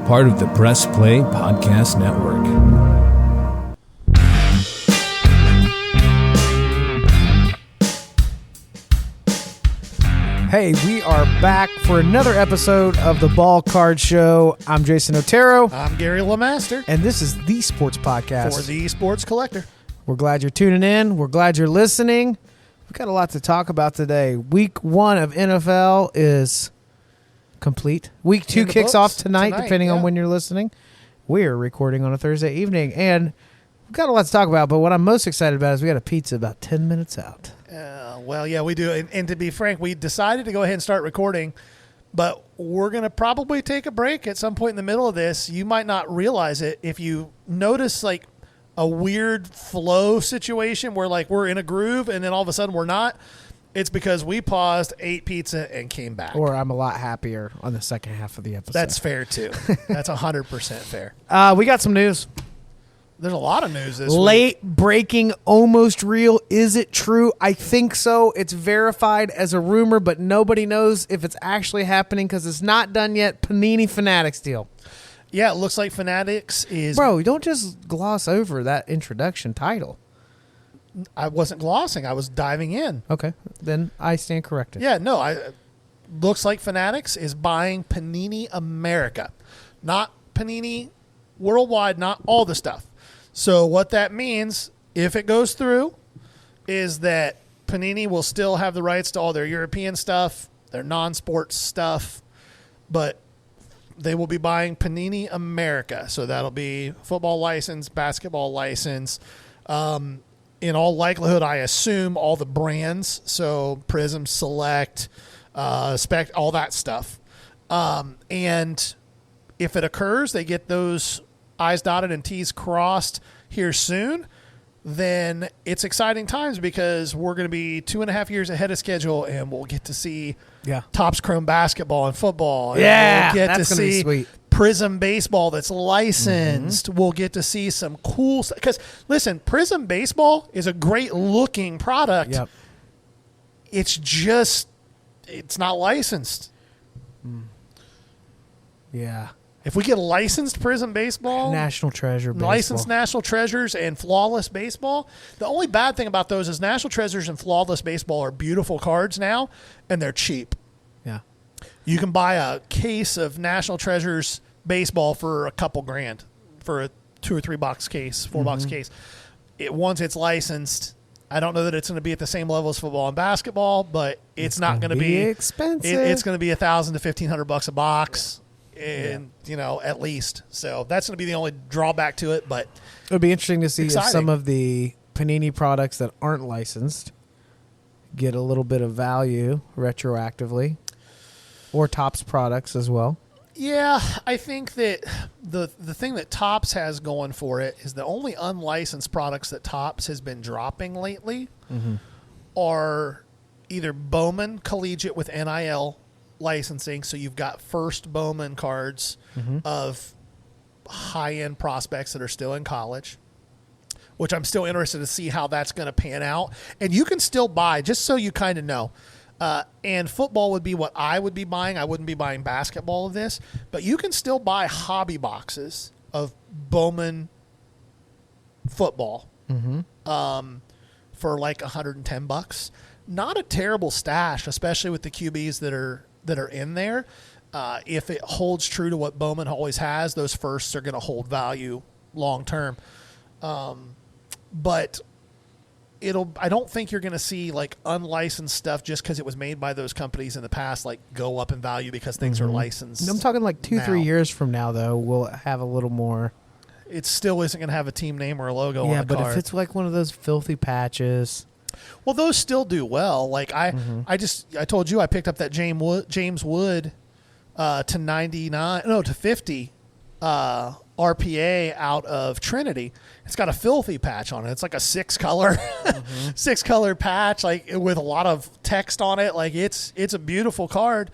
part of the Press Play Podcast Network. Hey, we are back for another episode of the Ball Card Show. I'm Jason Otero. I'm Gary LeMaster. And this is the Sports Podcast. For the Sports Collector. We're glad you're tuning in. We're glad you're listening. We've got a lot to talk about today. Week 1 of NFL is complete. Week 2 kicks off tonight, depending on when you're listening. We're recording on a Thursday evening, and we've got a lot to talk about, but what I'm most excited about is we got a pizza about 10 minutes out. Well, yeah, we do. And to be frank, we decided to go ahead and start recording, but we're going to probably take a break at some point in the middle of this. You might not realize it. If you notice like a weird flow situation where like we're in a groove and then all of a sudden we're not, it's because we paused, ate pizza, and came back. Or I'm a lot happier on the second half of the episode. That's fair, too. That's 100% fair. We got some news. There's a lot of news this week. Late breaking, almost real. Is it true? I think so. It's verified as a rumor, but nobody knows if it's actually happening because it's not done yet. Panini Fanatics deal. Yeah, it looks like Fanatics is... Bro, don't just gloss over that introduction title. I wasn't glossing. I was diving in. Okay, then I stand corrected. Yeah, no. Looks like Fanatics is buying Panini America. Not Panini Worldwide, not all the stuff. So what that means, if it goes through, is that Panini will still have the rights to all their European stuff, their non-sports stuff, but they will be buying Panini America. So that'll be football license, basketball license. In all likelihood, I assume all the brands, so Prism, Select, Spec, all that stuff. And if it occurs, they get those I's dotted and T's crossed here soon, then it's exciting times because we're going to be 2.5 years ahead of schedule and we'll get to see Topps Chrome basketball and football. Yeah, and we'll get that's to going to be see sweet. Prism baseball that's licensed. Mm-hmm. We'll get to see some cool stuff. Because, listen, Prism baseball is a great looking product. Yep. It's just, it's not licensed. Yeah. If we get licensed Prism baseball, National Treasure baseball. Licensed National Treasures and Flawless Baseball, the only bad thing about those is National Treasures and Flawless Baseball are beautiful cards now, and they're cheap. Yeah. You can buy a case of National Treasures baseball for a couple grand for a 2 or 3 box case, 4 box case. Once it's licensed, I don't know that it's going to be at the same level as football and basketball, but it's not going to be expensive. It's going to be $1,000 to $1,500 a box. And, at least. So that's going to be the only drawback to it. But it would be interesting to see exciting. if some of the Panini products that aren't licensed get a little bit of value retroactively, or Topps products as well. Yeah, I think that the thing that Topps has going for it is the only unlicensed products that Topps has been dropping lately are either Bowman Collegiate with NIL licensing, so you've got first Bowman cards of high-end prospects that are still in college, which I'm still interested to see how that's going to pan out. And you can still buy, just so you kind of know, and football would be what I would be buying. I wouldn't be buying basketball of this, but you can still buy hobby boxes of Bowman football for like $110. Not a terrible stash, especially with the QBs that are in there. If it holds true to what Bowman always has, those firsts are going to hold value long term. But I don't think you're going to see like unlicensed stuff just because it was made by those companies in the past, like go up in value because things are licensed. I'm talking like 2-3 years from now, though, we'll have a little more. It still isn't going to have a team name or a logo on the but card. if it's like one of those filthy patches. Well, those still do well. Like I told you I picked up that James Wood to 50 RPA out of Trinity. It's got a filthy patch on it. It's like a 6-color patch, like with a lot of text on it. Like it's a beautiful card,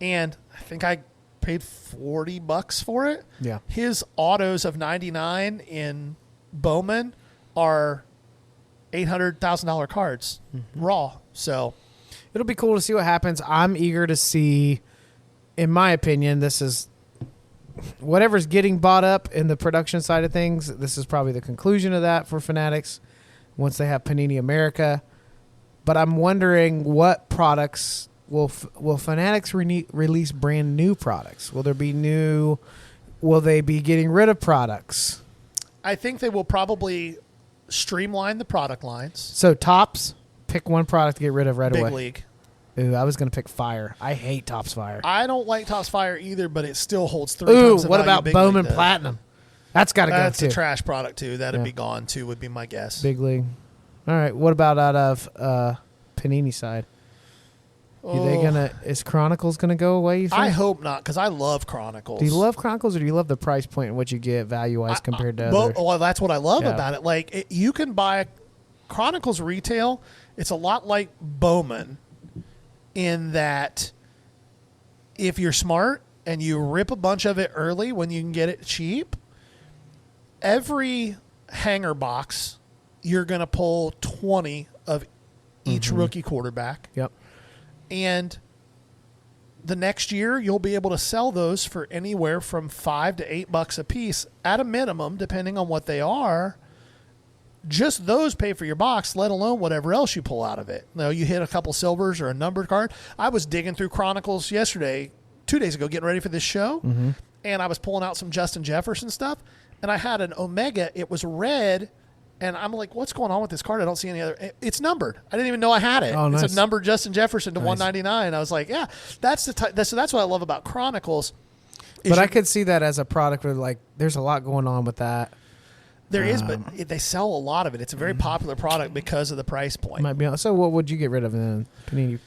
and I think I paid $40 for it. Yeah, his autos of 99 in Bowman are $800,000 cards raw. So it'll be cool to see what happens. I'm eager to see. In my opinion, this is whatever's getting bought up in the production side of things, this is probably the conclusion of that for Fanatics once they have Panini America. But I'm wondering what products will Fanatics release brand new products? Will there be new? Will they be getting rid of products? I think they will probably streamline the product lines. So Topps, pick one product to get rid of right away. Big League. Ooh, I was going to pick Fire. I hate Topps Fire. I don't like Topps Fire either, but it still holds 3 Ooh, times the what value about Big Bowman League does. Platinum? That's got to go too. That's a trash product too. That'd Yeah. be gone too, would be my guess. Big League. All right. What about out of Panini side? Is Chronicles gonna go away? You think? I hope not, because I love Chronicles. Do you love Chronicles, or do you love the price point and what you get value wise compared to others? Well, that's what I love Yeah. about it. Like you can buy Chronicles retail. It's a lot like Bowman, in that if you're smart and you rip a bunch of it early when you can get it cheap, every hanger box you're going to pull 20 of each rookie quarterback. Yep. And the next year, you'll be able to sell those for anywhere from $5 to $8 a piece at a minimum, depending on what they are. Just those pay for your box, let alone whatever else you pull out of it. Now, you hit a couple silvers or a numbered card. I was digging through Chronicles 2 days ago, getting ready for this show, and I was pulling out some Justin Jefferson stuff, and I had an Omega. It was red. And I'm like, what's going on with this card? I don't see any other. It's numbered. I didn't even know I had it. Oh, nice. It's a numbered Justin Jefferson to 199. I was like, yeah, that's that's what I love about Chronicles. But I could see that as a product where, like, there's a lot going on with that. There is, but they sell a lot of it. It's a very popular product because of the price point. Might be. So what would you get rid of then? Panini.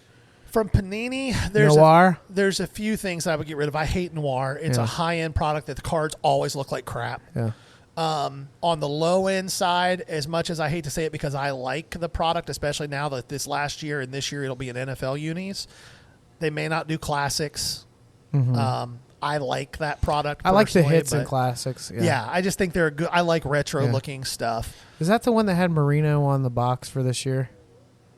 From Panini, Noir? there's a few things I would get rid of. I hate Noir. It's a high-end product that the cards always look like crap. Yeah. On the low end side, as much as I hate to say it because I like the product, especially now that this last year and this year it'll be in NFL unis, they may not do classics. I like that product. I like the personally, hits and but classics. Yeah, I just think they're good. I like retro looking stuff. Is that the one that had Marino on the box for this year?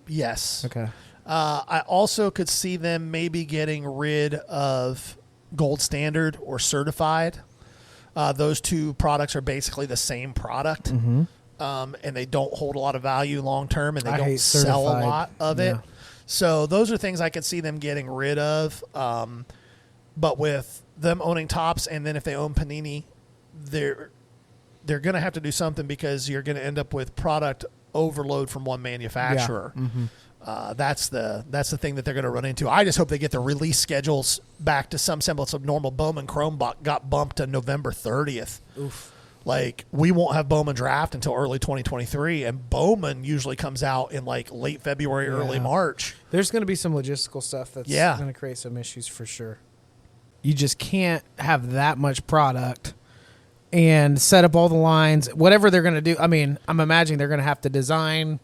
Yes. Okay. I also could see them maybe getting rid of Gold Standard or Certified. Those two products are basically the same product, and they don't hold a lot of value long term, and they don't sell a lot of it. So those are things I could see them getting rid of. But with them owning Topps, and then if they own Panini, they're going to have to do something, because you're going to end up with product overload from one manufacturer. That's the thing that they're going to run into. I just hope they get the release schedules back to some semblance of normal. Bowman Chrome got bumped to November 30th. Oof. Like, we won't have Bowman draft until early 2023, and Bowman usually comes out in like late February, early March. There's going to be some logistical stuff that's going to create some issues for sure. You just can't have that much product and set up all the lines, whatever they're going to do. I mean, I'm imagining they're going to have to design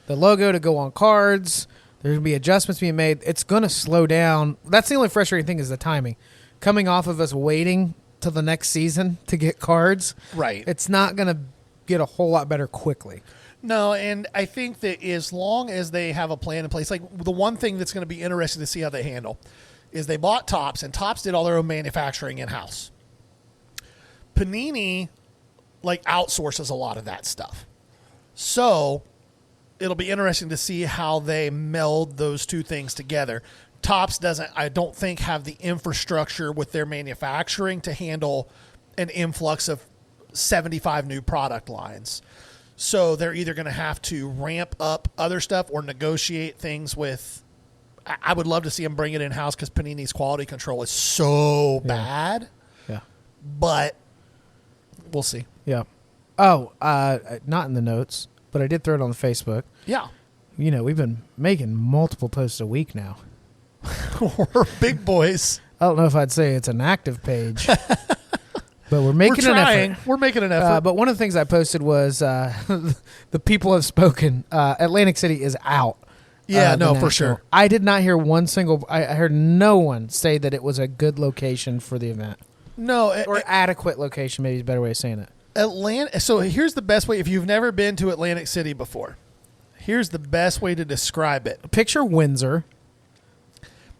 the logo to go on cards. There's going to be adjustments being made. It's going to slow down. That's the only frustrating thing, is the timing. Coming off of us waiting till the next season to get cards. Right. It's not going to get a whole lot better quickly. No, and I think that as long as they have a plan in place, like the one thing that's going to be interesting to see how they handle is they bought Topps, and Topps did all their own manufacturing in-house. Panini, like, outsources a lot of that stuff. So it'll be interesting to see how they meld those two things together. Topps doesn't, I don't think, have the infrastructure with their manufacturing to handle an influx of 75 new product lines. So they're either going to have to ramp up other stuff or negotiate things with. I would love to see them bring it in-house, because Panini's quality control is so bad. Yeah. But we'll see. Yeah. Oh, not in the notes, but I did throw it on the Facebook. Yeah. You know, we've been making multiple posts a week now. We're big boys. I don't know if I'd say it's an active page, but we're making an effort. We're making an effort. But one of the things I posted was the people have spoken. Atlantic City is out. Yeah, no, the for National. sure. I did not hear one single. I heard no one say that it was a good location for the event. No, Or adequate location, maybe is a better way of saying it. Atlanta. So here's the best way. If you've never been to Atlantic City before, here's the best way to describe it. Picture Windsor.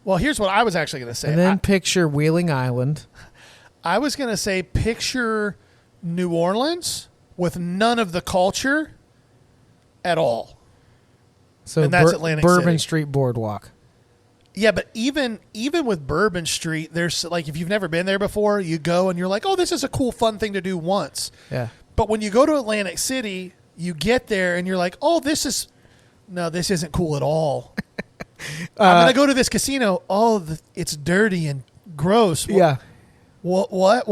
Well, here's what I was actually going to say. And then picture Wheeling Island. I was going to say picture New Orleans with none of the culture at all. So and that's Atlantic Bourbon City. Street Boardwalk. Yeah, but even with Bourbon Street, there's like, if you've never been there before, you go and you're like, oh, this is a cool, fun thing to do once. Yeah. But when you go to Atlantic City, you get there and you're like, oh, this isn't cool at all. I'm going to go to this casino. Oh, it's dirty and gross. Yeah. What?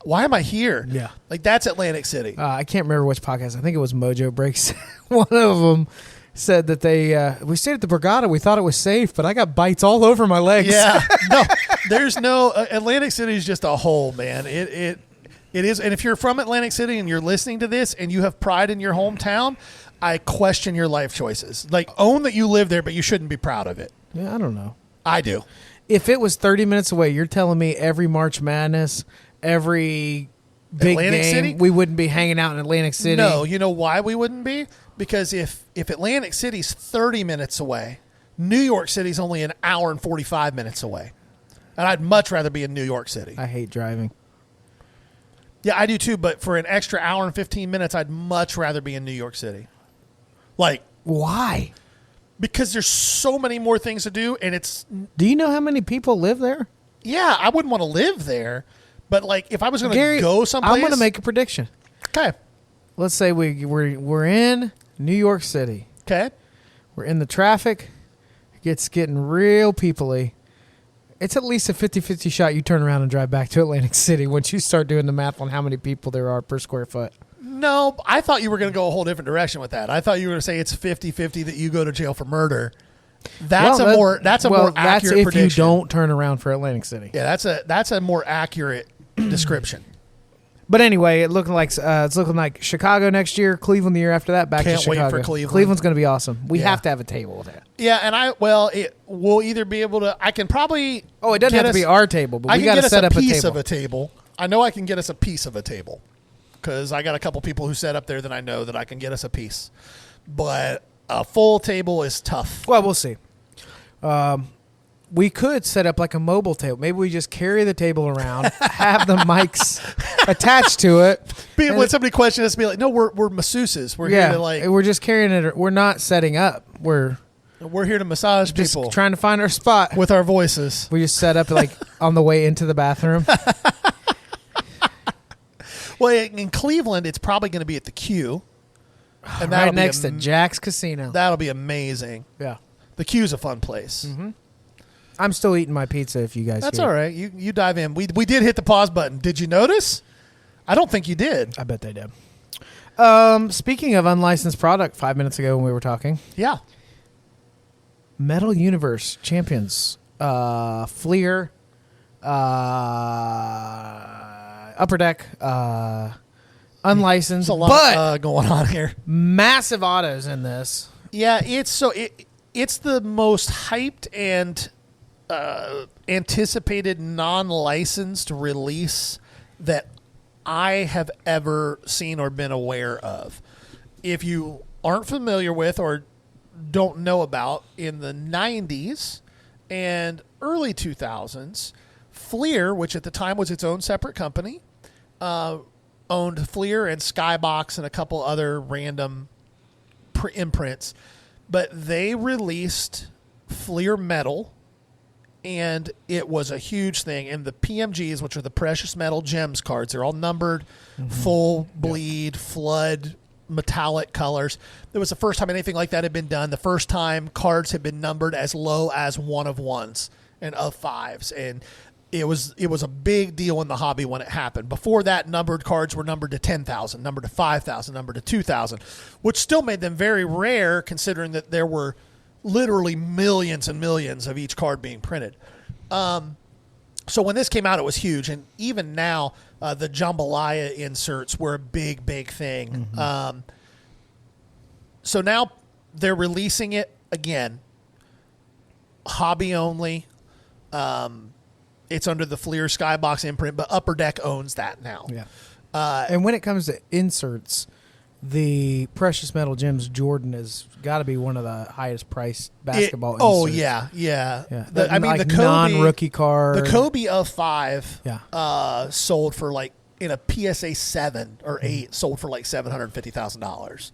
Why am I here? Yeah. Like, that's Atlantic City. I can't remember which podcast. I think it was Mojo Breaks. One of them said that we stayed at the Borgata. We thought it was safe, but I got bites all over my legs. Yeah. No, there's no Atlantic City is just a hole, man. It is. And if you're from Atlantic City and you're listening to this and you have pride in your hometown, I question your life choices. Like, own that you live there, but you shouldn't be proud of it. Yeah, I don't know. I do. If it was 30 minutes away, you're telling me every March Madness, every big Atlantic game, City? we wouldn't be hanging out in Atlantic City? No, you know why we wouldn't be? Because if Atlantic City's 30 minutes away, New York City's only an hour and 45 minutes away. And I'd much rather be in New York City. I hate driving. Yeah, I do too, but for an extra hour and 15 minutes, I'd much rather be in New York City. Like, why? Because there's so many more things to do, and it's... Do you know how many people live there? Yeah, I wouldn't want to live there, but like if I was going to go someplace... I'm going to make a prediction. Okay. Let's say we're in New York City. Okay. We're in the traffic. It's getting real people-y. It's at least a 50-50 shot you turn around and drive back to Atlantic City once you start doing the math on how many people there are per square foot. No, I thought you were going to go a whole different direction with that. I thought you were going to say it's 50-50 that you go to jail for murder. That's a more accurate if prediction. You don't turn around for Atlantic City. Yeah, that's a more accurate description. But anyway, it's looking like Chicago next year, Cleveland the year after that, back Can't to Chicago. wait for Cleveland. Cleveland's going to be awesome. We have to have a table there. Yeah, and we'll either be able to. I can probably. Oh, it doesn't have to be our table, but we got to set up a table. I can get us a piece of a table. I know I can get us a piece of a table because I got a couple people who set up there that I know that I can get us a piece. But a full table is tough. Well, we'll see. We could set up like a mobile table. Maybe we just carry the table around, have the mics attached to it. When somebody questions us, be like, "No, we're masseuses. We're here to we're just carrying it. We're not setting up. We're here to massage just people, trying to find our spot with our voices." We just set up like on the way into the bathroom. Well, in Cleveland, it's probably going to be at the Q, and right next to Jack's Casino. That'll be amazing. Yeah, the Q's a fun place. Mm-hmm. I'm still eating my pizza if you guys That's hear. All right. You dive in. We did hit the pause button. Did you notice? I don't think you did. I bet they did. Speaking of unlicensed product, 5 minutes ago when we were talking. Yeah. Metal Universe Champions. Fleer. Upper Deck. Unlicensed. There's a lot going on here. Massive autos in this. Yeah, it's the most hyped and anticipated non-licensed release that I have ever seen or been aware of. If you aren't familiar with or don't know about, in the 90s and early 2000s, Fleer, which at the time was its own separate company, owned Fleer and Skybox and a couple other random imprints, but they released Fleer Metal, and it was a huge thing. And the PMGs, which are the precious metal gems cards, they're all numbered, full bleed, flood, metallic colors. It was the first time anything like that had been done. The first time cards had been numbered as low as 1 of 1s and of 5s. And it was a big deal in the hobby when it happened. Before that, numbered cards were numbered to 10,000, numbered to 5,000, numbered to 2,000, which still made them very rare considering that there were literally millions and millions of each card being printed. So when this came out, it was huge. And even now, the jambalaya inserts were a big, big thing. Mm-hmm. So now they're releasing it again, hobby only. It's under the Fleer Skybox imprint, but Upper Deck owns that now. Yeah. And when it comes to inserts, the Precious Metal Gems Jordan has got to be one of the highest priced basketball inserts. Oh, yeah. I mean, the Kobe, non-rookie card. The Kobe of 5 Yeah. sold for like, in a PSA 7 or 8, sold for like $750,000.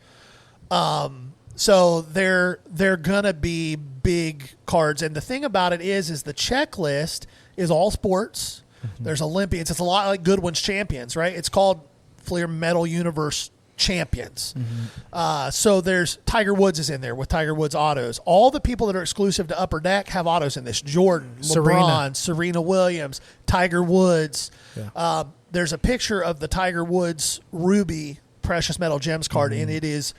So they're going to be big cards. And the thing about it is the checklist is all sports. Mm-hmm. There's Olympians. It's a lot like Goodwin's Champions, right? It's called Fleer Metal Universe Champions. Mm-hmm. So there's Tiger Woods is in there with Tiger Woods autos. All the people that are exclusive to Upper Deck have autos in this. Jordan, LeBron, Serena Williams, Tiger Woods. Yeah. There's a picture of the Tiger Woods Ruby Precious Metal Gems card, and it is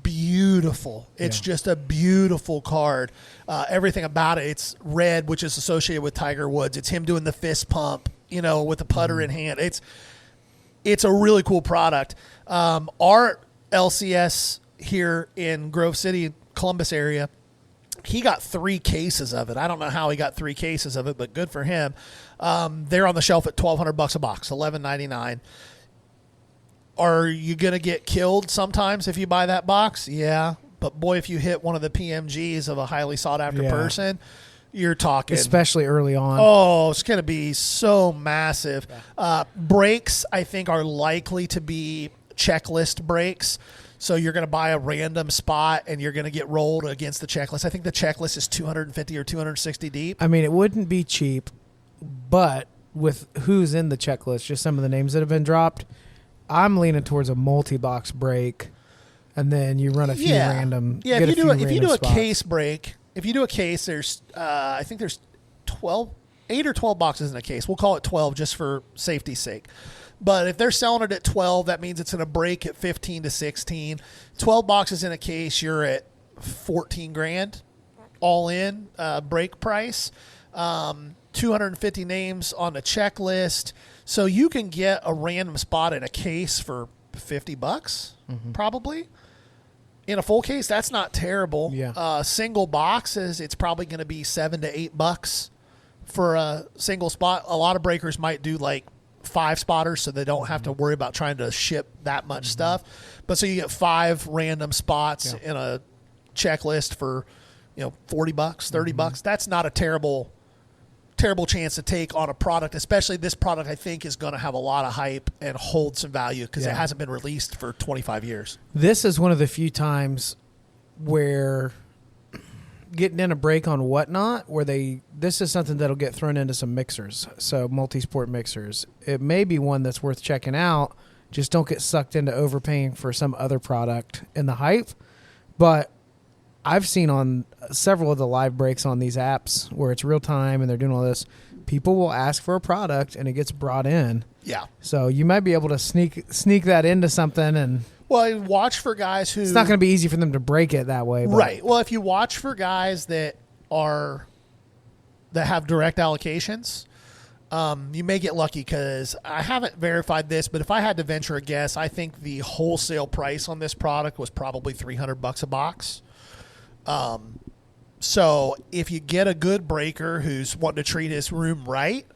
beautiful. It's just a beautiful card. Everything about it. It's red, which is associated with Tiger Woods. It's him doing the fist pump, with the putter in hand. It's a really cool product. Our LCS here in Grove City, Columbus area, he got 3 cases of it. I don't know how he got 3 cases of it, but good for him. They're on the shelf at $1,200 a box, $11.99. Are you going to get killed sometimes if you buy that box? Yeah. But boy, if you hit one of the PMGs of a highly sought after person, you're talking. Especially early on. Oh, it's going to be so massive. Yeah. Breaks, I think, are likely to be checklist breaks. So you're going to buy a random spot and you're going to get rolled against the checklist. I think the checklist is 250 or 260 deep. I mean, it wouldn't be cheap, but with who's in the checklist, just some of the names that have been dropped, I'm leaning towards a multi-box break, and then you run a few random. Yeah, if you do a case break, if you do a case, there's I think there's 8 or 12 boxes in a case. We'll call it 12 just for safety's sake. But if they're selling it at 12, that means it's in a break at 15 to 16. 12 boxes in a case, you're at $14,000 all in break price. 250 names on the checklist. So you can get a random spot in a case for $50 probably. In a full case, that's not terrible. Yeah. Single boxes, it's probably going to be $7 to $8 for a single spot. A lot of breakers might do like 5 spotters, so they don't have to worry about trying to ship that much stuff. But so you get 5 random spots in a checklist for $40, $30. That's not a terrible chance to take on a product, especially this product I think is going to have a lot of hype and hold some value because it hasn't been released for 25 years. This is one of the few times where getting in a break on Whatnot, where this is something that'll get thrown into some mixers, so multi-sport mixers. It may be one that's worth checking out. Just don't get sucked into overpaying for some other product in the hype. But I've seen on several of the live breaks on these apps where it's real time and they're doing all this, people will ask for a product and it gets brought in. Yeah. So you might be able to sneak that into something and... Well, watch for guys who... It's not going to be easy for them to break it that way. But. Right. Well, if you watch for guys that have direct allocations, you may get lucky because I haven't verified this, but if I had to venture a guess, I think the wholesale price on this product was probably $300 a box. So if you get a good breaker who's wanting to treat his room right,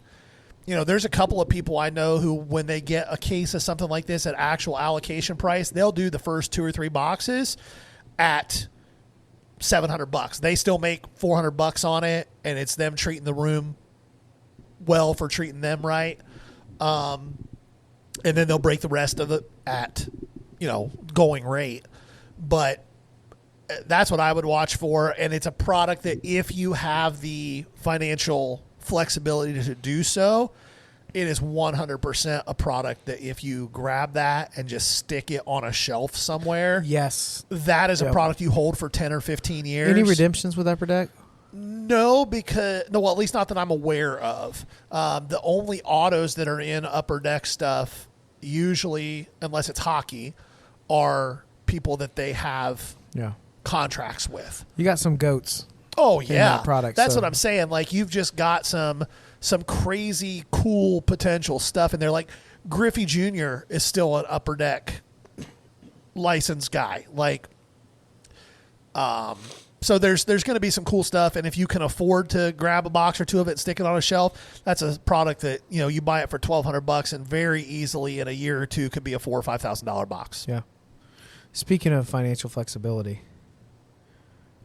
there's a couple of people I know who, when they get a case of something like this at actual allocation price, they'll do the first 2 or 3 boxes at $700. They still make $400 on it, and it's them treating the room well for treating them right. And then they'll break the rest of it at, going rate. But that's what I would watch for. And it's a product that if you have the financial flexibility to do so, it is 100% a product that if you grab that and just stick it on a shelf somewhere, yes, that is a product you hold for 10 or 15 years. Any redemptions with Upper Deck? No, at least not that I'm aware of. The only autos that are in Upper Deck stuff, usually, unless it's hockey, are people that they have contracts with. You got some goats. Oh yeah, that product. That's what I'm saying. Like, you've just got some crazy cool potential stuff in there. Like, Griffey Jr. is still an Upper Deck licensed guy. Like, so there's going to be some cool stuff, and if you can afford to grab a box or 2 of it and stick it on a shelf, that's a product that you buy it for $1,200 and very easily in a year or 2 could be a $4,000 or $5,000 box. Yeah. Speaking of financial flexibility,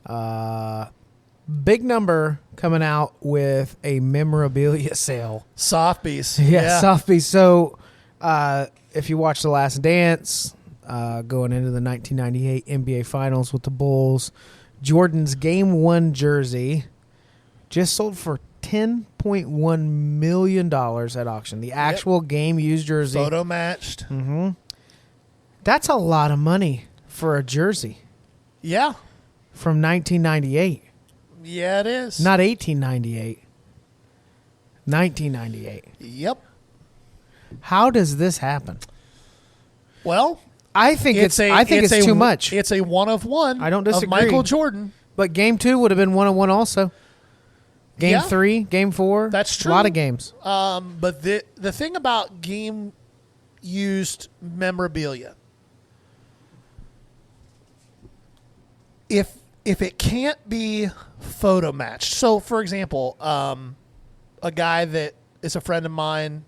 big number coming out with a memorabilia sale. Softies. Yeah, Softies. So if you watch The Last Dance, going into the 1998 NBA Finals with the Bulls, Jordan's Game 1 jersey just sold for $10.1 million at auction. The actual game-used jersey. Photo matched. Mm-hmm. That's a lot of money for a jersey. Yeah. From 1998. Yeah, it is. Not 1898. 1998. Yep. How does this happen? Well, I think it's too much. It's a one of one. I don't disagree. Of Michael Jordan. But game 2 would have been 1-on-1 also. Game 3, game 4. That's true. A lot of games. But the thing about game used memorabilia, if it can't be photo matched. So, for example, a guy that is a friend of mine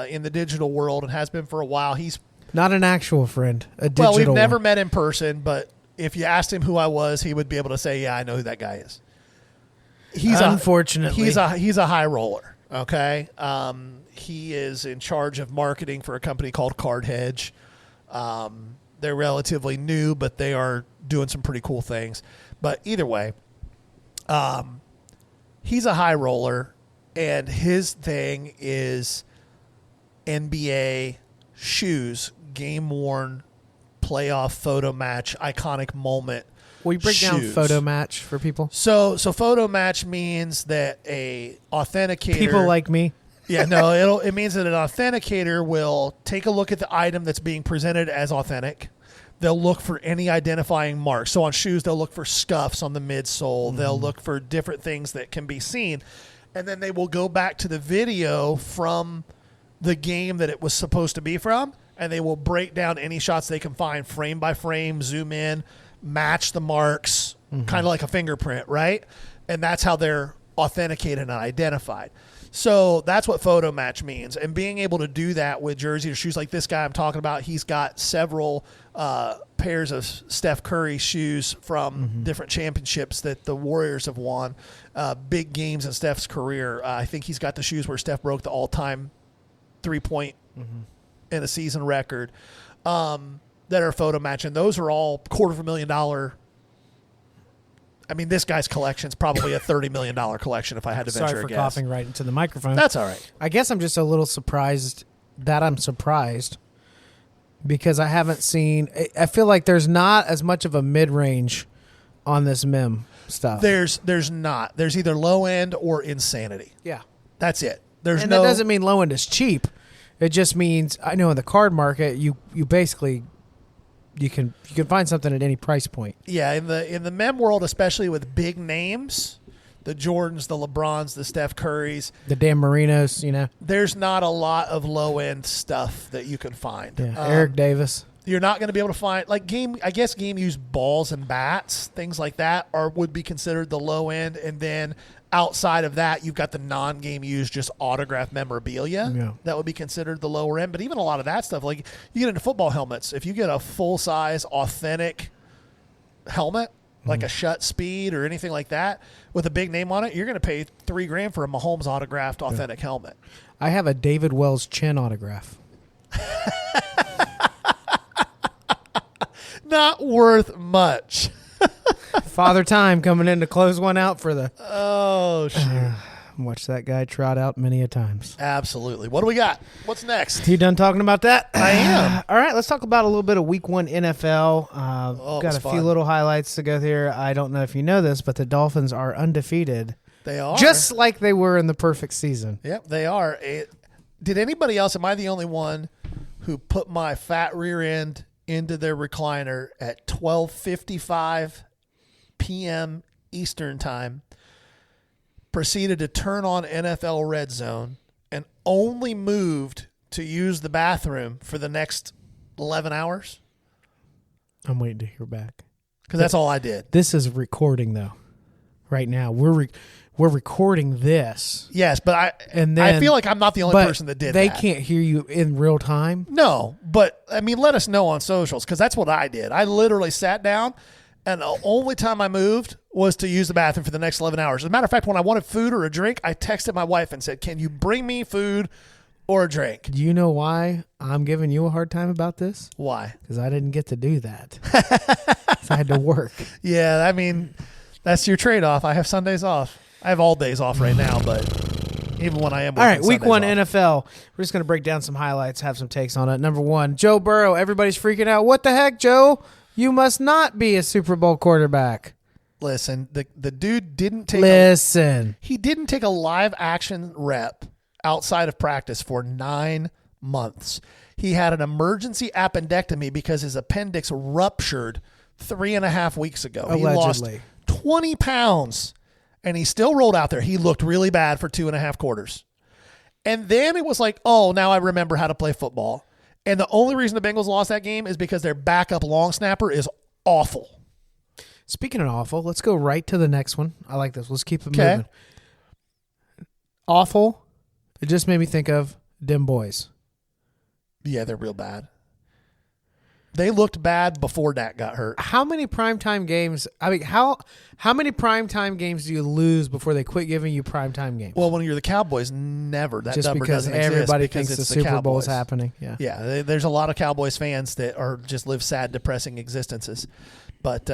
in the digital world and has been for a while. He's not an actual friend. A digital. Well, we've never one. met in person, but if you asked him who I was, he would be able to say, "Yeah, I know who that guy is." Unfortunately, he's a high roller. Okay, he is in charge of marketing for a company called Card Hedge. They're relatively new, but they are doing some pretty cool things. But either way, he's a high roller, and his thing is NBA shoes, game worn, playoff photo match, iconic moment. Will you break down photo match for people? So photo match means that a authenticator, people like me. Yeah, no, it means that an authenticator will take a look at the item that's being presented as authentic. They'll look for any identifying marks. So on shoes, they'll look for scuffs on the midsole. Mm-hmm. They'll look for different things that can be seen. And then they will go back to the video from the game that it was supposed to be from, and they will break down any shots they can find frame by frame, zoom in, match the marks, kind of like a fingerprint, right? And that's how they're authenticated and identified. So that's what photo match means. And being able to do that with jerseys or shoes like this guy I'm talking about, he's got several pairs of Steph Curry shoes from different championships that the Warriors have won, big games in Steph's career. I think he's got the shoes where Steph broke the all-time three-point in a season record that are photo match. And those are all $250,000. I mean, this guy's collection is probably a $30 million collection if I had to venture a guess. Sorry for coughing right into the microphone. That's all right. I guess I'm just a little surprised because I haven't seen – I feel like there's not as much of a mid-range on this mem stuff. There's not. There's either low end or insanity. Yeah. That's it. That doesn't mean low end is cheap. It just means, I know in the card market, you basically – You can find something at any price point. Yeah, in the mem world, especially with big names, the Jordans, the LeBrons, the Steph Currys, the Dan Marinos, there's not a lot of low end stuff that you can find. Yeah, Eric Davis. You're not going to be able to find game used balls and bats, things like that would be considered the low end, and then outside of that, you've got the non-game used, just autographed memorabilia. Yeah. That would be considered the lower end. But even a lot of that stuff, like you get into football helmets. If you get a full-size, authentic helmet, like a Shut Speed or anything like that, with a big name on it, you're going to pay $3,000 for a Mahomes autographed authentic helmet. I have a David Wells chin autograph. Not worth much. Father Time coming in to close one out for the... Oh, shoot. Watch that guy trot out many a times. Absolutely. What do we got? What's next? You done talking about that? I am. All right, let's talk about a little bit of Week 1 NFL. Got a few little highlights to go here. I don't know if you know this, but the Dolphins are undefeated. They are. Just like they were in the perfect season. Yep, they are. Did anybody else, am I the only one who put my fat rear end into their recliner at 12:55 p.m. Eastern time, proceeded to turn on NFL Red Zone, and only moved to use the bathroom for the next 11 hours? I'm waiting to hear back. Because that's all I did. This is recording, though. Right now. we're recording this. Yes, but I feel like I'm not the only person that did they that. They can't hear you in real time? No, but, I mean, let us know on socials because that's what I did. I literally sat down, and the only time I moved was to use the bathroom for the next 11 hours. As a matter of fact, when I wanted food or a drink, I texted my wife and said, can you bring me food or a drink? Do you know why I'm giving you a hard time about this? Why? Because I didn't get to do that. So I had to work. Yeah, I mean, that's your trade-off. I have Sundays off. I have all days off right now, but even when I am working, all right, week Sundays one off. NFL. We're just going to break down some highlights, have some takes on it. Number one, Joe Burrow. Everybody's freaking out. What the heck, Joe? You must not be a Super Bowl quarterback. Listen, the dude didn't take he didn't take a live action rep outside of practice for 9 months. He had an emergency appendectomy because his appendix ruptured 3.5 weeks ago. Allegedly. He lost 20 pounds, and he still rolled out there. He looked really bad for 2.5 quarters. And then it was like, oh, now I remember how to play football. And the only reason the Bengals lost that game is because their backup long snapper is awful. Speaking of awful, let's go right to the next one. I like this. Let's keep it moving. Awful. It just made me think of Dim Boys. Yeah, they're real bad. They looked bad before Dak got hurt. How many primetime games? I mean, how many primetime games do you lose before they quit giving you primetime games? Well, when you're the Cowboys, never. That just number because doesn't everybody exist thinks because the it's Super Bowl is Cowboys. happening. Yeah, yeah. There's a lot of Cowboys fans that are just live sad, depressing existences. But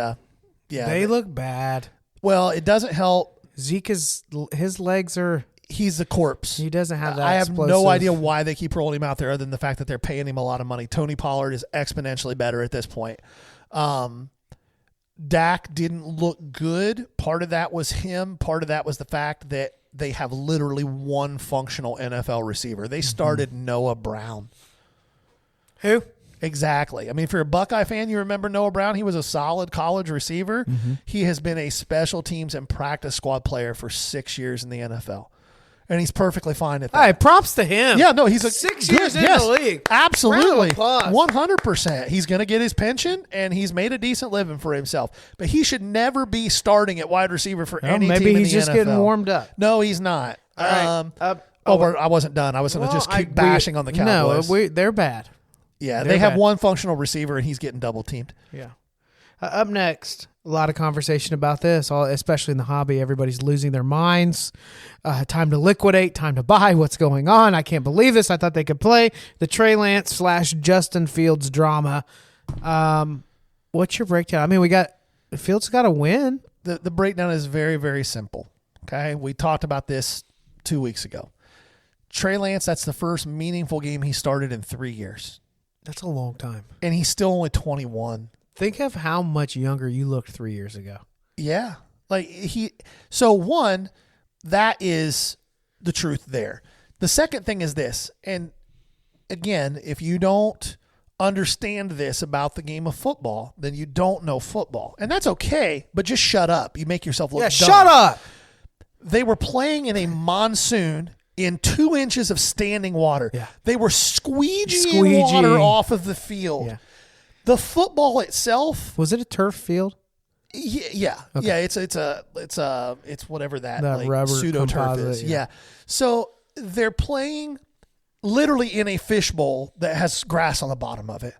yeah, they look bad. Well, it doesn't help. Zeke his legs are. He's a corpse. He doesn't have that. I have explosive. no idea why they keep rolling him out there other than the fact that they're paying him a lot of money. Tony Pollard is exponentially better at this point. Dak didn't look good. Part of that was him. Part of that was the fact that they have literally one functional NFL receiver. They started Noah Brown. Who? Exactly. I mean, if you're a Buckeye fan, you remember Noah Brown. He was a solid college receiver. Mm-hmm. He has been a special teams and practice squad player for 6 years in the NFL. And he's perfectly fine at that. All right, props to him. Yeah, no, he's 6 years in the league. Absolutely. 100%. He's going to get his pension, and he's made a decent living for himself. But he should never be starting at wide receiver for any team in the NFL. Maybe he's just getting warmed up. No, he's not. All right. I wasn't done. I was going to just keep bashing on the Cowboys. No, they're bad. Yeah, they have one functional receiver, and he's getting double teamed. Yeah. Up next, a lot of conversation about this, especially in the hobby. Everybody's losing their minds. Time to liquidate, time to buy. What's going on? I can't believe this. I thought they could play the Trey Lance / Justin Fields drama. What's your breakdown? I mean, Fields got to win. The breakdown is very, very simple. Okay, we talked about this 2 weeks ago. Trey Lance, that's the first meaningful game he started in 3 years. That's a long time. And he's still only 21. Think of how much younger you looked 3 years ago. Yeah. So one, that is the truth there. The second thing is this. And again, if you don't understand this about the game of football, then you don't know football. And that's okay, but just shut up. You make yourself look dumb. Shut up. They were playing in a monsoon in 2 inches of standing water. Yeah. They were squeegeeing water off of the field. Yeah. The football itself, was it a turf field? Yeah. Okay. Yeah, it's whatever that rubber pseudo turf is. Yeah. So they're playing literally in a fishbowl that has grass on the bottom of it.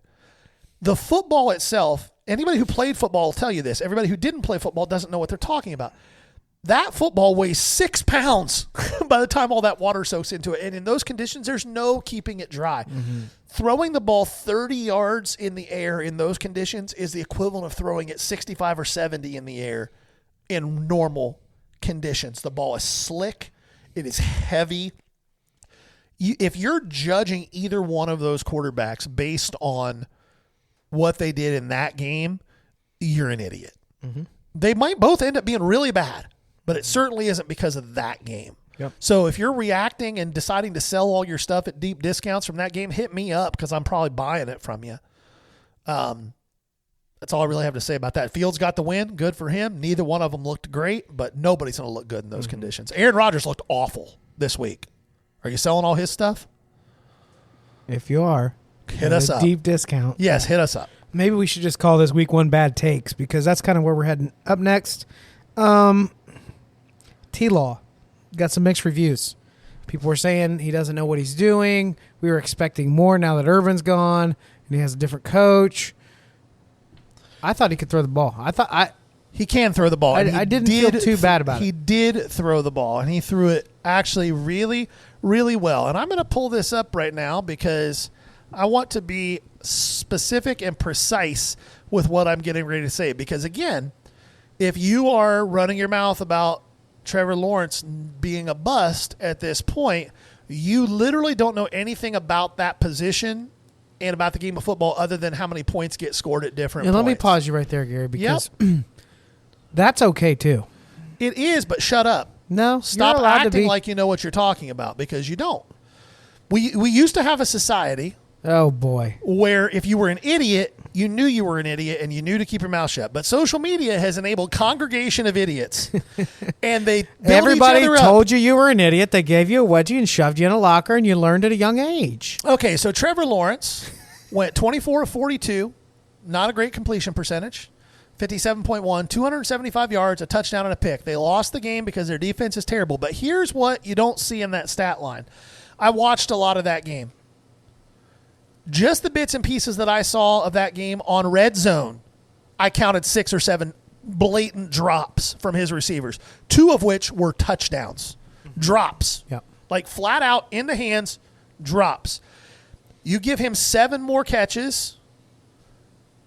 The football itself, anybody who played football will tell you this. Everybody who didn't play football doesn't know what they're talking about. That football weighs 6 pounds by the time all that water soaks into it. And in those conditions, there's no keeping it dry. Mm-hmm. Throwing the ball 30 yards in the air in those conditions is the equivalent of throwing it 65 or 70 in the air in normal conditions. The ball is slick. It is heavy. If you're judging either one of those quarterbacks based on what they did in that game, you're an idiot. Mm-hmm. They might both end up being really bad, but it certainly isn't because of that game. Yep. So if you're reacting and deciding to sell all your stuff at deep discounts from that game, hit me up because I'm probably buying it from you. That's all I really have to say about that. Fields got the win. Good for him. Neither one of them looked great, but nobody's going to look good in those conditions. Aaron Rodgers looked awful this week. Are you selling all his stuff? If you are, hit us up. Deep discount. Yes, hit us up. Maybe we should just call this week one bad takes because that's kind of where we're heading. Up next, T-Law. Got some mixed reviews. People were saying he doesn't know what he's doing. We were expecting more now that Irvin's gone and he has a different coach. I thought he could throw the ball. He can throw the ball. I didn't feel too bad about it. He did throw the ball, and he threw it actually really, really well. And I'm going to pull this up right now because I want to be specific and precise with what I'm getting ready to say. Because, again, if you are running your mouth about Trevor Lawrence being a bust at this point, you literally don't know anything about that position and about the game of football other than how many points get scored at different points. Let me pause you right there, Gary, because that's okay too. It is, but shut up. No, stop you're allowed acting to be. like you know what you're talking about, because you don't. We used to have a society. Oh boy. Where if you were an idiot, you knew you were an idiot and you knew to keep your mouth shut. But social media has enabled congregation of idiots, and they build everybody each other told you were an idiot. They gave you a wedgie and shoved you in a locker, and you learned at a young age. Okay, so Trevor Lawrence went 24 of 42, not a great completion percentage. 57.1, 275 yards, a touchdown, and a pick. They lost the game because their defense is terrible. But here's what you don't see in that stat line. I watched a lot of that game. Just the bits and pieces that I saw of that game on red zone, I counted 6 or 7 blatant drops from his receivers, 2 of which were touchdowns. Drops. Yep. Like flat out in the hands, drops. You give him 7 more catches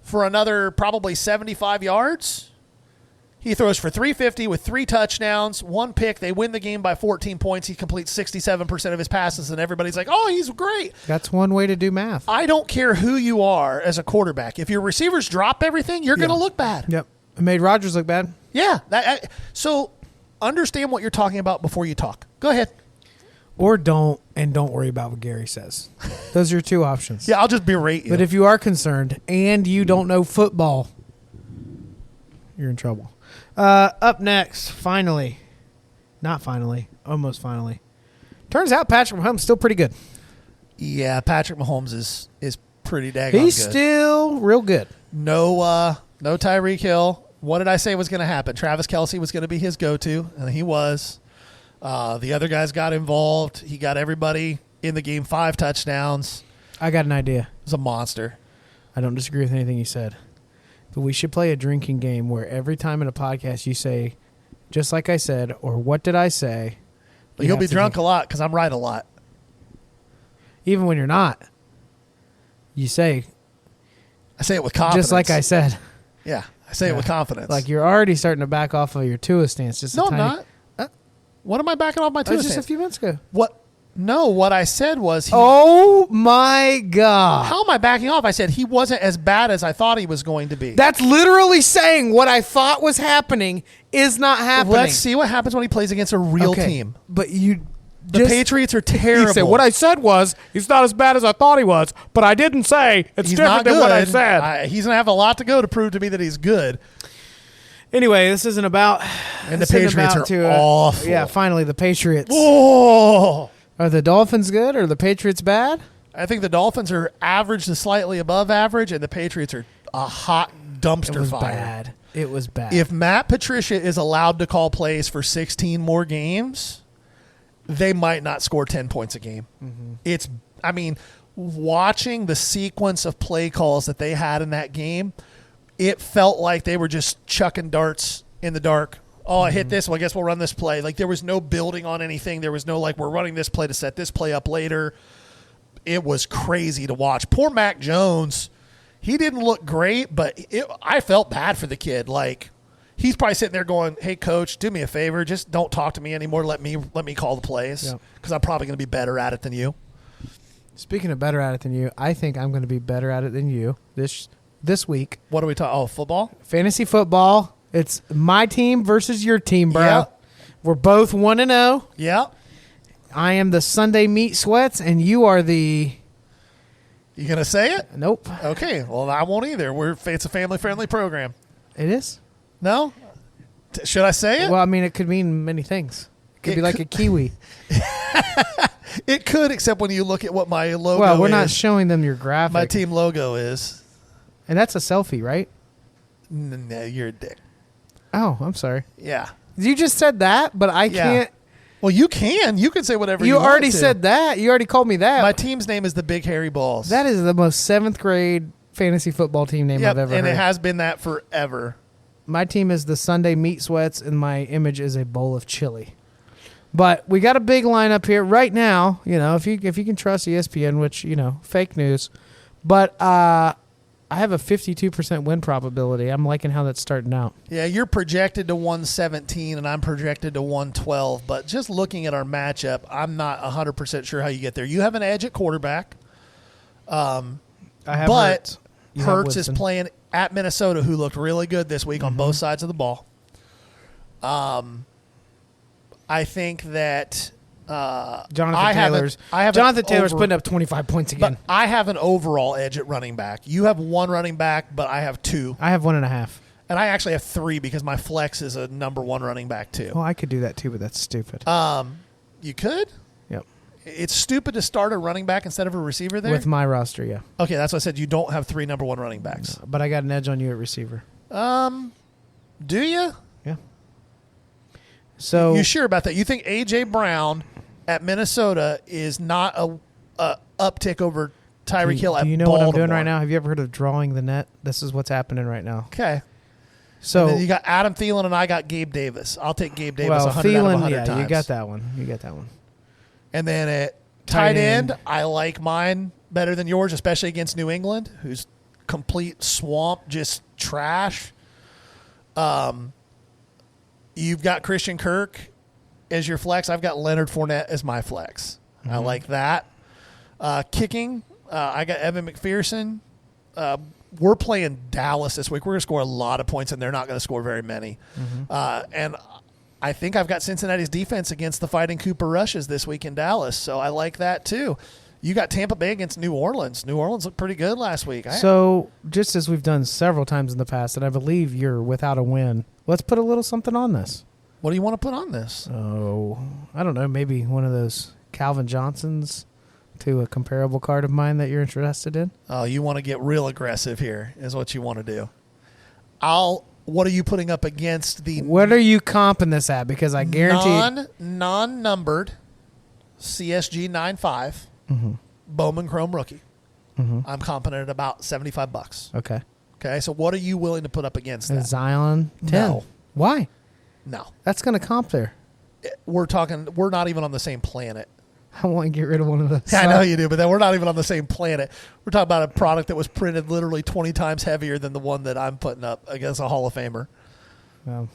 for another probably 75 yards. He throws for 350 with 3 touchdowns, 1 pick. They win the game by 14 points. He completes 67% of his passes, and everybody's like, oh, he's great. That's one way to do math. I don't care who you are as a quarterback. If your receivers drop everything, you're going to look bad. Yep. It made Rodgers look bad. Yeah. So understand what you're talking about before you talk. Go ahead. Or don't, and don't worry about what Gary says. Those are your 2 options. Yeah, I'll just berate you. But if you are concerned and you don't know football, you're in trouble. Up next, finally. Not finally. Almost finally. Turns out Patrick Mahomes is still pretty good. Yeah, Patrick Mahomes is pretty daggone good. He's still real good. No Tyreek Hill. What did I say was going to happen? Travis Kelce was going to be his go-to, and he was. The other guys got involved. He got everybody in the game 5 touchdowns. I got an idea. It was a monster. I don't disagree with anything you said. But we should play a drinking game where every time in a podcast you say, just like I said, or what did I say? You'll be drunk a lot because I'm right a lot. Even when you're not. You say. I say it with confidence. Just like I said. Yeah, I say it with confidence. Like you're already starting to back off of your Tua stance. Just no, I'm not. What am I backing off my Tua stance? Just a few minutes ago. What? No, what I said was oh, my God. How am I backing off? I said he wasn't as bad as I thought he was going to be. That's literally saying what I thought was happening is not happening. Let's see what happens when he plays against a real team. But the Patriots are terrible. He said, what I said was he's not as bad as I thought he was, but I didn't say it's different than what I said. He's going to have a lot to go to prove to me that he's good. Anyway, this isn't about... And the Patriots are awful. Yeah, finally, the Patriots. Oh! Are the Dolphins good or are the Patriots bad? I think the Dolphins are average to slightly above average, and the Patriots are a hot dumpster fire. It was bad. If Matt Patricia is allowed to call plays for 16 more games, they might not score 10 points a game. Mm-hmm. Watching the sequence of play calls that they had in that game, it felt like they were just chucking darts in the dark. Oh, I hit this. Well, I guess we'll run this play. Like, there was no building on anything. There was no, like, we're running this play to set this play up later. It was crazy to watch. Poor Mac Jones. He didn't look great, but I felt bad for the kid. Like, he's probably sitting there going, hey, coach, do me a favor. Just don't talk to me anymore. Let me call the plays because I'm probably going to be better at it than you. Speaking of better at it than you, I think I'm going to be better at it than you this week. What are we talking? Oh, football? Fantasy football. It's my team versus your team, bro. Yep. We're both 1-0. Yep. I am the Sunday meat sweats, and you are the... You going to say it? Nope. Okay. Well, I won't either. It's a family-friendly program. It is? No? Should I say it? Well, I mean, it could mean many things. It could be like a kiwi. It could, except when you look at what my logo is. Well, we're not showing them your graphic. My team logo is. And that's a selfie, right? No, you're a dick. Oh, I'm sorry. Yeah. You just said that, but I can't. Well, you can. You can say whatever you want. You already to. said that. You already called me that. My team's name is the Big Hairy Balls. That is the most 7th grade fantasy football team name I've ever heard. And it has been that forever. My team is the Sunday Meat Sweats, and my image is a bowl of chili. But we got a big lineup here right now. If you can trust ESPN, which fake news, but I have a 52% win probability. I'm liking how that's starting out. Yeah, you're projected to 117, and I'm projected to 112. But just looking at our matchup, I'm not 100% sure how you get there. You have an edge at quarterback, I have but Hurts is playing at Minnesota, who looked really good this week on both sides of the ball. I think that Jonathan Taylor's putting up 25 points again. But I have an overall edge at running back. You have one running back, but I have two. I have 1.5. And I actually have three because my flex is a number one running back too. Well, I could do that too, but that's stupid. You could? Yep. It's stupid to start a running back instead of a receiver there? With my roster, yeah. Okay, that's what I said. You don't have three number one running backs. No, but I got an edge on you at receiver. Do you? Yeah. So you sure about that? You think A.J. Brown at Minnesota is not a uptick over Tyreek Hill at Baltimore? Do you know what I'm doing right now? Have you ever heard of drawing the net? This is what's happening right now. Okay. So and then you got Adam Thielen and I got Gabe Davis. I'll take Gabe Davis 100 Thielen, out of 100 times. You got that one. And then at tight end, I like mine better than yours, especially against New England, who's complete swamp, just trash. You've got Christian Kirk as your flex. I've got Leonard Fournette as my flex. I like that. Kicking, I got Evan McPherson. We're playing Dallas this week. We're going to score a lot of points, and they're not going to score very many. And I think I've got Cincinnati's defense against the Fighting Cooper Rushes this week in Dallas, so I like that too. You got Tampa Bay against New Orleans. New Orleans looked pretty good last week. So just as we've done several times in the past, and I believe you're without a win, let's put a little something on this. What do you want to put on this? Oh, I don't know. Maybe one of those Calvin Johnsons to a comparable card of mine that you're interested in. Oh, you want to get real aggressive here is what you want to do. What are you putting up against the... What are you comping this at? Because I guarantee... Non-numbered CSG 9.5 Bowman Chrome rookie. I'm comping it at about $75. Okay, so what are you willing to put up against that? Zion 10. No. Why? No. That's going to comp there. We're not even on the same planet. I want to get rid of one of those. I know you do, but then we're not even on the same planet. We're talking about a product that was printed literally 20 times heavier than the one that I'm putting up against a Hall of Famer. Well,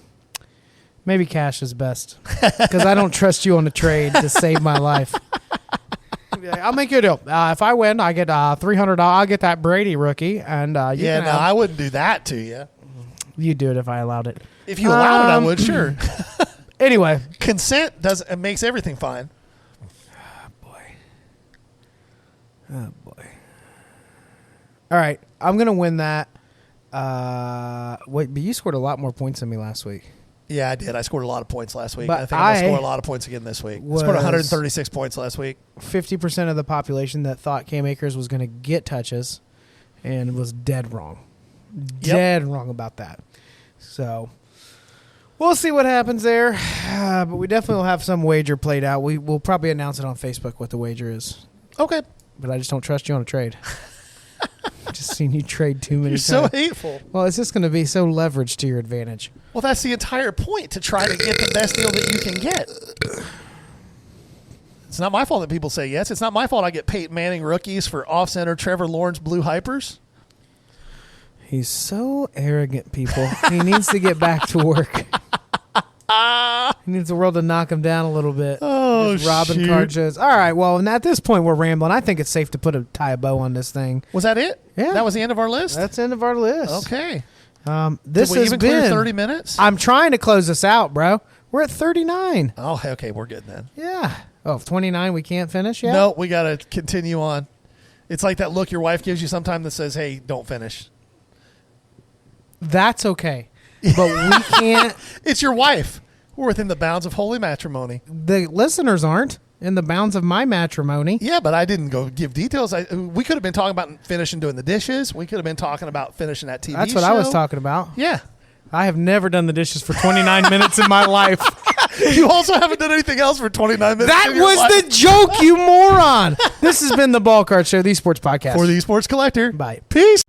maybe cash is best because I don't trust you on a trade to save my life. I'll make you a deal. If I win, I get $300. I'll get that Brady rookie, and I wouldn't do that to you. You'd do it if I allowed it. If you allowed it, I would. Sure. Anyway, consent makes everything fine. Oh, boy. All right. I'm going to win that. But you scored a lot more points than me last week. Yeah, I did. I scored a lot of points last week. But I think I'm going to score a lot of points again this week. I scored 136 points last week. 50% of the population that thought Cam Akers was going to get touches and was dead wrong. Dead wrong about that. So we'll see what happens there. But we definitely will have some wager played out. We'll probably announce it on Facebook what the wager is. Okay. But I just don't trust you on a trade. Just seen you trade too many times. You're so hateful. Well, it's just going to be so leveraged to your advantage. Well, that's the entire point, to try to get the best deal that you can get. It's not my fault that people say yes. It's not my fault I get Peyton Manning rookies for off-center Trevor Lawrence blue hypers. He's so arrogant, people. He needs to get back to work. He needs the world to knock him down a little bit. Oh, just robbing card shows. All right, well, and at this point, we're rambling. I think it's safe to tie a bow on this thing. Was that it? Yeah. That was the end of our list? That's the end of our list. Okay. This Did we has even been clear 30 minutes? I'm trying to close this out, bro. We're at 39. Oh, okay, we're good then. Yeah. Oh, 29 we can't finish yet? No, we got to continue on. It's like that look your wife gives you sometime that says, hey, don't finish. That's okay. But we can't. It's your wife. We're within the bounds of holy matrimony. The listeners aren't in the bounds of my matrimony. Yeah, but I didn't go give details. We could have been talking about finishing doing the dishes. We could have been talking about finishing that TV show. That's what I was talking about. Yeah. I have never done the dishes for 29 minutes in my life. You also haven't done anything else for 29 minutes. That was the joke, you moron. This has been the Ball Card Show, the Sports Podcast. For the Sports Collector. Bye. Peace.